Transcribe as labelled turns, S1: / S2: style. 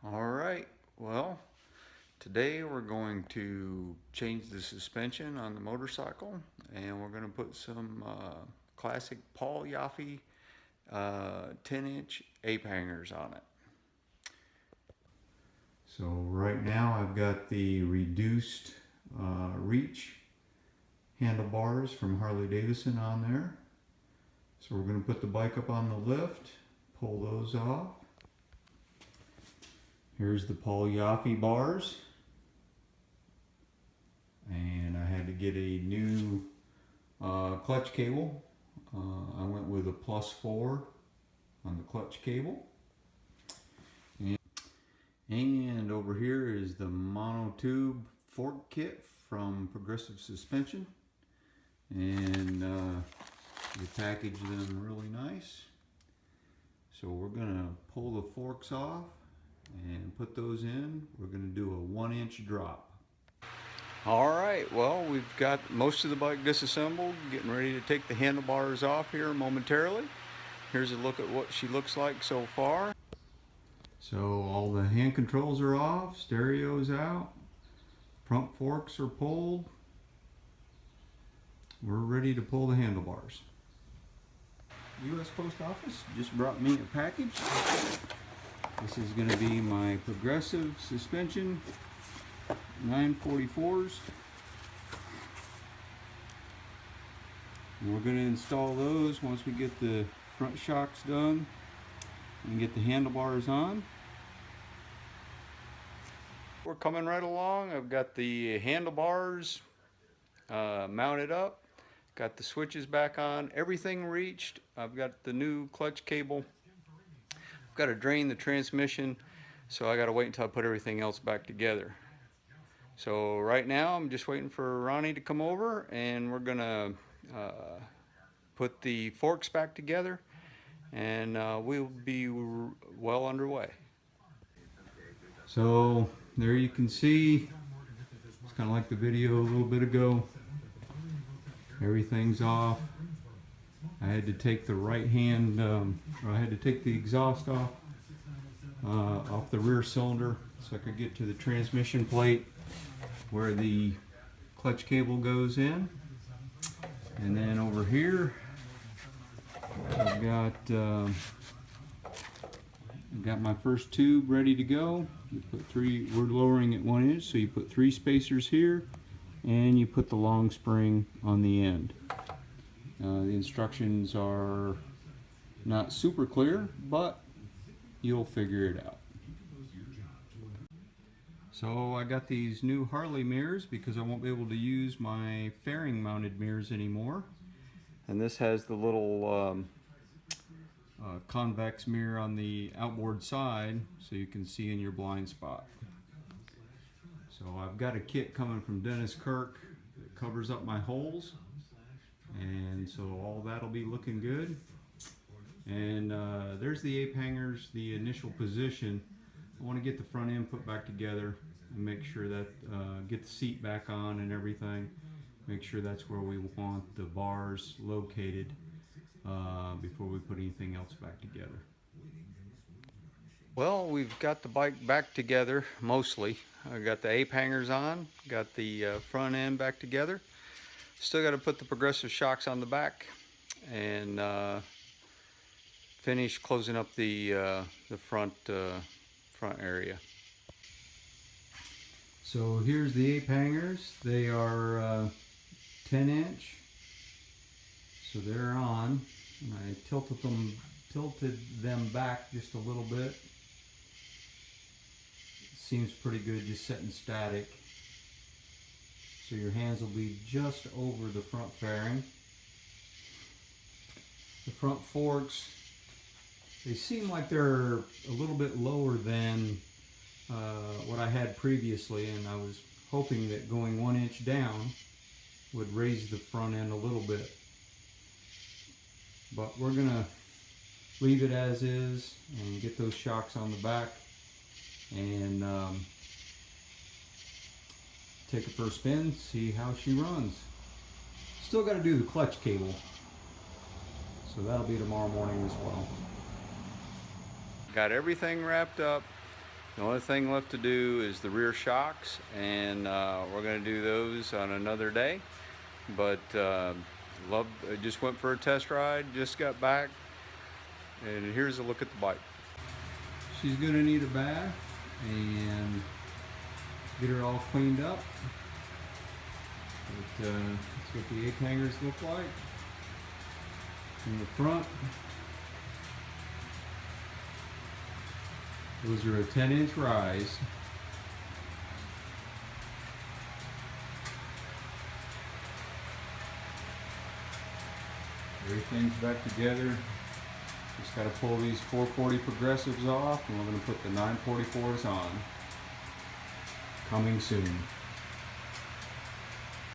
S1: All right, well, today we're going to change the suspension on the motorcycle, and we're going to put some classic Paul Yaffe 10-inch ape hangers on it. So right now I've got the reduced reach handlebars from Harley Davidson on there. So we're going to put the bike up on the lift, pull those off. Here's the Paul Yaffe bars. And I had to get a new clutch cable. I went with a +4 on the clutch cable. And over here is the monotube fork kit from Progressive Suspension. And they packaged them really nice. So we're gonna pull the forks off and put those in. We're gonna do a 1-inch drop. All right, well, we've got most of the bike disassembled, getting ready to take the handlebars off here momentarily. Here's a look at what she looks like so far. So all the hand controls are off, stereo's out, front forks are pulled. We're ready to pull the handlebars. U.S. Post Office just brought me a package. This is going to be my Progressive Suspension 944s. And we're going to install those once we get the front shocks done and get the handlebars on. We're coming right along. I've got the handlebars mounted up, got the switches back on, everything reached. I've got the new clutch cable. I've got to drain the transmission, so I got to wait until I put everything else back together. So right now I'm just waiting for Ronnie to come over, and we're gonna put the forks back together, and we'll be well underway. So there you can see, it's kind of like the video a little bit ago. Everything's off. I had to take the right hand, I had to take the exhaust off the rear cylinder so I could get to the transmission plate where the clutch cable goes in. And then over here I've got my first tube ready to go. You put we're lowering it 1 inch, so you put 3 spacers here, and you put the long spring on the end. The instructions are not super clear, but you'll figure it out. So I got these new Harley mirrors because I won't be able to use my fairing mounted mirrors anymore. And this has the little convex mirror on the outboard side so you can see in your blind spot. So I've got a kit coming from Dennis Kirk that covers up my holes, and so all that'll be looking good. And there's the ape hangers, the initial position. I want to get the front end put back together and make sure that get the seat back on and everything. Make sure that's where we want the bars located before we put anything else back together. Well, we've got the bike back together mostly. I got the ape hangers on, got the front end back together. Still got to put the Progressive shocks on the back and finish closing up the front area. So here's the ape hangers. They are 10-inch, so they're on. And I tilted them back just a little bit. Seems pretty good just setting static. So your hands will be just over the front fairing. The front forks, they seem like they're a little bit lower than what I had previously, and I was hoping that going 1 inch down would raise the front end a little bit. But we're gonna leave it as is and get those shocks on the back and take it for a spin, see how she runs. Still got to do the clutch cable, so that'll be tomorrow morning as well. Got everything wrapped up,
S2: The only thing left to do is the rear shocks, and we're going to do those on another day. But I just went for a test ride, just got back, and here's a look at the bike.
S1: She's going to need a bath and get her all cleaned up. That's what the egg hangers look like in the front. Those are a 10-inch rise. Everything's back together. Just got to pull these 440 progressives off, and we're going to put the 944s on. Coming soon.